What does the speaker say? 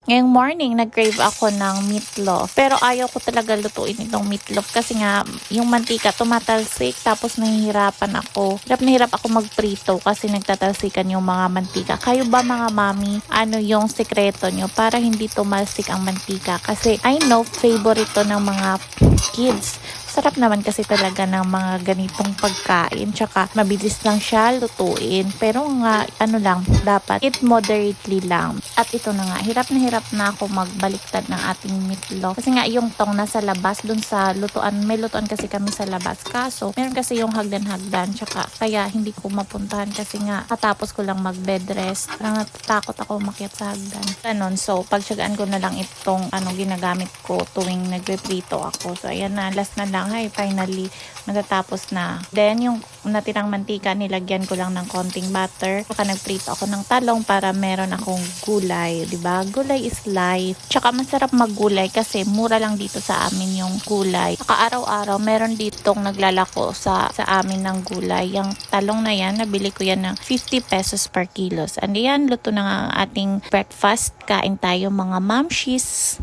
Ngayong morning, nag-crave ako ng meatloaf. Pero ayaw ko talaga lutuin itong meatloaf kasi nga yung mantika tumatalsik tapos nahihirapan ako. Hirap na hirap ako magprito kasi nagtatalsikan yung mga mantika. Kayo ba mga mami, ano yung sekreto nyo para hindi tumalsik ang mantika? Kasi I know favorite to ng mga kids. Sarap naman kasi talaga ng mga ganitong pagkain. Tsaka mabilis lang siya lutuin. Pero nga, ano lang, dapat eat moderately lang. At ito na nga, hirap na ako magbaliktad ng ating meatloaf. Kasi nga yung tong nasa labas, dun sa lutuan, may lutuan kasi kami sa labas. Kaso, meron kasi yung hagdan-hagdan. Tsaka, kaya hindi ko mapuntahan kasi nga, katapos ko lang mag-bed rest. Natatakot ako umakyat sa hagdan. Ganon, so, pagtsagaan ko na lang itong ginagamit ko tuwing nagre-prito ako. So, ayan na, last na lang. Ay, finally, matatapos na. Then, yung natirang mantika, nilagyan ko lang ng konting butter. Saka nagprito ako ng talong para meron akong gulay. Diba? Gulay is life. Tsaka masarap maggulay kasi mura lang dito sa amin yung gulay. Saka araw-araw, meron ditong naglalako sa amin ng gulay. Yung talong na yan, nabili ko yan ng 50 pesos per kilos. And yan, luto na nga ang ating breakfast. Kain tayo mga mamshis.